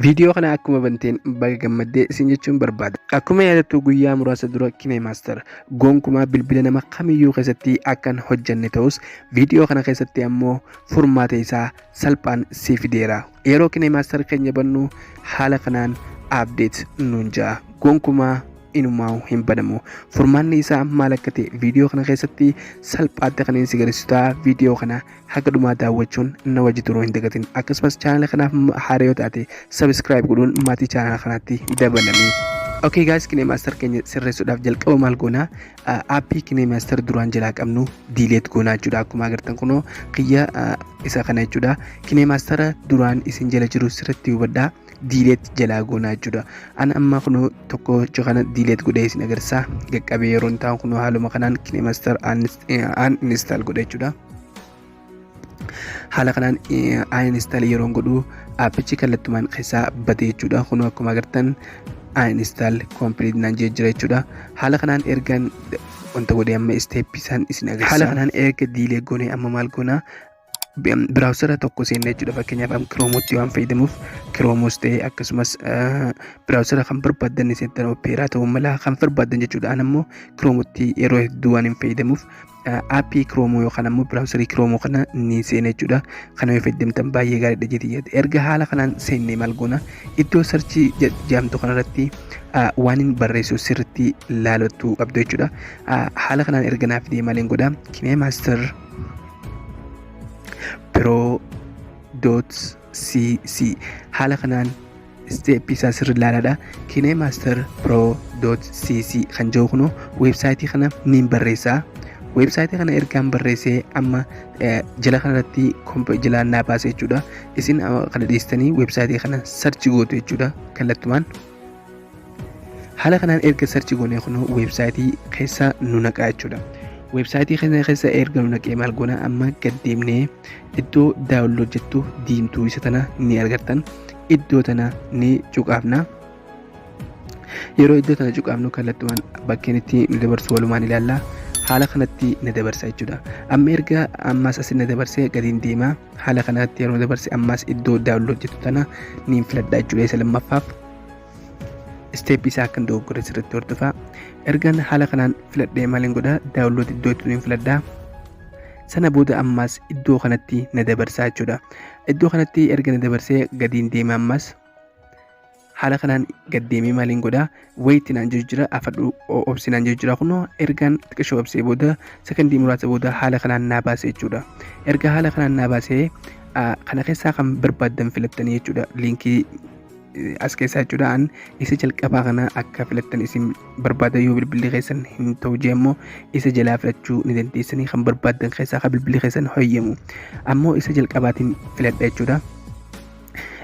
Viidiyoo kana akkuma banteen baga gammaddee isin jechuun barbaada. Akkuma yaadattu guyyaa muraasa dura KineMaster gonkumaa bilbila nama kamiyyuu keessatti akkan hojjanne ta'us viidiyoo kana keessatti ammoo furmaata isaa salphaan si fideera. Yeroo KineMaster keenya bannu haala kanaan update nuun ja'a. Gonkumaa inumaa hin banamu. Furmaanni isaa maal akka ta'e viidiyoo kana keessatti salphaatti kan isin agarsiisuudha. Viidiyoo kana haga dhumaa daawwachuun na wajji turuu hin dagatin. Akkasumas chaanala kanaaf haaraa yoo taate subscribe godhuun maatii chaanala kanaatti dabalami. Okay guys, KineMaster keenya sirreessuudhaaf jalqaba maal goona? Aappii KineMaster duraan jalaa qabnu delete goonaa jechuudha. Akkuma agartan kunoo kiyya isa kana jechuudha. KineMaster duraan isin jala jiru sirriitti hubadhaa. Delete jalaa goonaa jechuudha. Ana amma kunoo tokko kana delete godhee isin agarsiisa. Qaqqabee yeroo ta'an kunoo haaluma kanaan KineMaster uninstall godha jechuudha. Haala kanaan uninstall yeroo godhu aappichi kallattumaan keessaa bade jechuudha. Kunoo akkuma agartan uninstall complete naan jira jechuudha. Haala kanaan ergan wanta godhee amma step isaan isin agarsiisa. Haala kanaan erga delete goonee amma maal goona? Browser tokko seenne jechuudha. Fakkeenyaaf Chrome waan fayyadamuuf Chrome ta'ee akkasumas browser kan barbaadan isin Opera ta'uu mala kan barbaadan jechuudha. An ammoo Chrome yeroo hedduu waan hin fayyadamuuf aappii Chrome yookaan ammoo browserii Chrome kana ni seenne jechuudha. Kana yoo fayyadamtan baay'ee gaariidha jechuudha. Erga haala kanaan seennee maal goona? Iddoo searchii jedhamtu kanarratti waan hin barreessu sirriitti ilaaluu qabdu jechuudha. Haala kanaan erga naaf fidee maaliin godha? KineMaster Pro.cc haala kanaan step isaa sirrii ilaalaadha. KineMaster Pro.cc kan jiru kunoo weebsaayitii kana niin barreessaa. Weebsaayitii kana ergaan barreessee amma jala kanarratti jala naa baase jechuudha. Isin kana dhiistanii weebsaayitii kana search gootu jechuudha kallattumaan. Haala kanaan erga search goonee kunoo weebsaayitii keessa nu naqaa jechuudha. Weebsaayitii keessa erga nu naqee maal goona? Amma gad deemnee iddoo daawunlood jettu diimtuu isa tana ni argattan. Iddoo tana ni cuqaafna. Yeroo iddoo tana cuqaafnu kallattumaan bakkeen itti nu dabarsu walumaan ilaalla. Haala kanatti na dabarsa jechuudha. Amma erga ammas as na dabarsee gadiin deema. Haala kanatti yeroo dabarse ammas iddoo daawunlood jettu tana ni filadha jechuudha. Isa lammaffaaf step isaa akkan dogoggore sirriitti hordofaa. Ergaan haala kanaan filadhee maaliin godha? Daawunlood iddoo itti ni filadhaa. Sana booda ammas iddoo kanatti na dabarsaa jechuudha. Iddoo kanatti erga na dabarsee gadiin deema ammas haala kanaan gad deemee maaliin godha? Wayitti naan jiru jira afadhu obsi naan jiru jira kunoo ergaan xiqqishoo obsee booda sekondii muraasa booda haala kanaan naa baase jechuudha. Erga haala kanaan naa baasee kana keessaa kan barbaadan filattanii jechuudha. Liinkii as keessaa jechuudhaan isa jalqabaa kana akka filattan isin barbaada yoo bilbilli keessan hin ta'u jeemmoo isa jalaa filachuu ni dandeessanii kan barbaadan keessaa kan bilbilli keessan hoyyamu ammoo isa jalqabaatiin filadha jechuudha.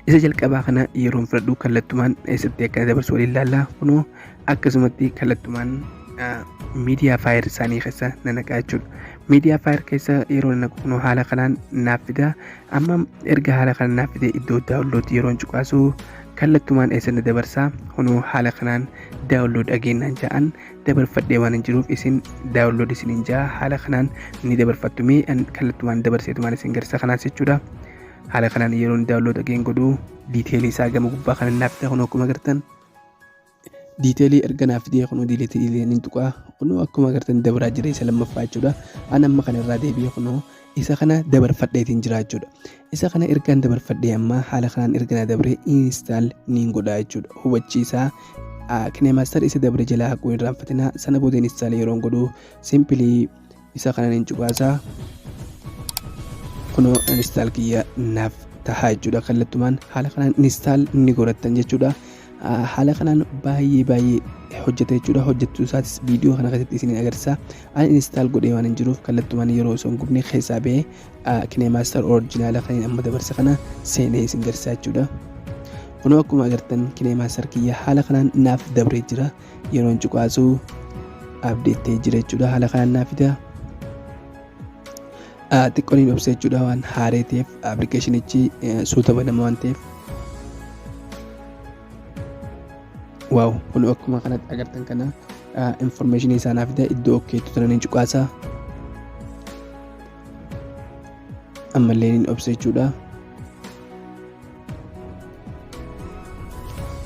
Isa jalqabaa kana yeroo filadhu kallattumaan eessatti akka dabarsu waliin ilaalla. Kunoo akkasumatti kallattumaan miidiyaa faayir isaanii keessa naqaa jechuudha. Miidiyaa faayir keessa yeroo naqu kunoo haala kanaan naaf fida. Amma erga haala kanaan naaf fide iddoo daawunlood yeroo cuqaasu kallattumaan eessa dabarsaa. Kunoo haala kanaan daawunlood ageenyaan ja'an dabarfadhee waan hin jiruuf isin daawunlood isiniin ja'a. Haala kanaan ni dabarfattu mee kallattumaan dabarseetumaan isin garsa kanaas jechuudha. Haala kanaan yeroo daawunlood ageen godhu diiteelii isaa gama gubbaa kana naaf fida. Kunoo akkuma agartan diiteelii erga naaf fidee kunoo diiteelii ni tuqaa. Kunoo akkuma agartan dabaraa jira isa lammaffaa jechuudha. An amma kana irraa deebi'ee kunoo isa kana dabarfadheetiin jira jechuudha. Isa kana ergaan dabarfadhee amma haala kanaan erga dabaree install niin godhaa jechuudha. Hubachiisaa KineMaster isa dabre jalaa haquu hin irraanfatinaa. Sana booda install yeroo godhu simpilii isa kanaan hin cuqaasaa. Kunoo install kiyya naaf tahaa jechuudha. Kallattumaan haala kanaan install ni godhattan jechuudha. Haala kanaan baay'ee hojjeta jechuudha. Hojjechuu isaatis viidiyoo kana keessatti isin agarsiisa. An install godhee waan hin jiruuf kallattumaan yeroo osoo hin gubne keessaa ba'ee KineMaster oriijinaala kan amma dabarsa kana seenee isin agarsiisa jechuudha. Kunoo akkuma agartan KineMaster kiyya haala kanaan naaf dabree jira. Yeroo hin cuqaasu abdeettee jira jechuudha. Haala kanaan naaf fida. Xiqqoon obsee jechuudha waan haaree ta'eef appilikeeshinichi suuta banama waan ta'eef. Waaw kun akkuma kanatti agartan kana information isaa naaf fida. Iddoo okkeetu turan hin cuqaasaa. Ammallee hin obsee jechuudha.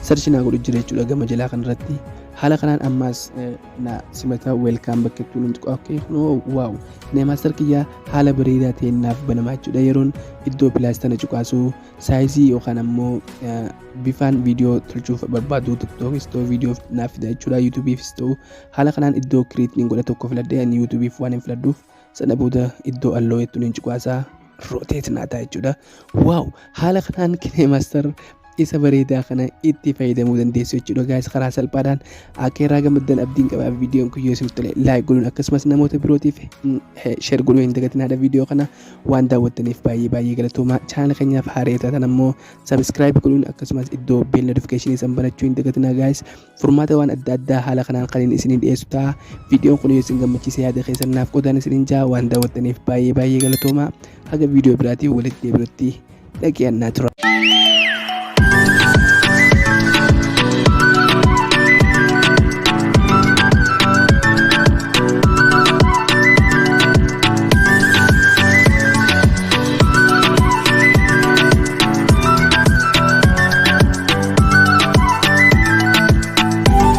sarchi naa godhu jira jechuudha gama jalaa kanarratti. Haala kanaan ammaas na simata welcome bakka ittiin hin tuqaa. Okay, waaw Kinemaster kiyyaa haala bareedaa ta'een naaf banamaa jechuudha. Yeroon iddoo pilaastana cuqaasu saayizii yookaan ammoo bifaan viidiyoo tolchuuf barbaadu TikTokis ta'u viidiyoo naaf fida jechuudha. YouTubeefis ta'u haala kanaan iddoo kireetiin godha tokko filadhee ani YouTubeef waan hin filadhuuf sana booda iddoo alloo ittiin hin cuqaasaa roteet naa ta'a jechuudha. Waaw haala kanaan Kinemaster isa bareedaa kana itti fayyadamuu dandeessu jechuudha guys. Karaa salphaadhaan akka irraa gammaddan abdiin qaba. Viidiyoon kun yoo isinitti tole laayik godhuun akkasumas namoota birootiif sheer godhuu hin dagatinaa. Viidiyoo kana waan daawwattaniif baay'ee galatooma. Chaanala keenyaaf haaraa taatan ammoo sabskiraayib godhuun akkasumas iddoo beel notifikashinii san banachuu hin dagatinaa guys. Furmaata waan adda addaa haala kanaan kan isiniin dhiyeessu ta'a. Viidiyoon kun yoo isin gammachiise yaada keessan naaf qoodan isiniin jaa. Waan daawwattaniif baay'ee galatooma. Haga viidiyoo biraatii walitti deebinutti dhaggeeffannaa tura.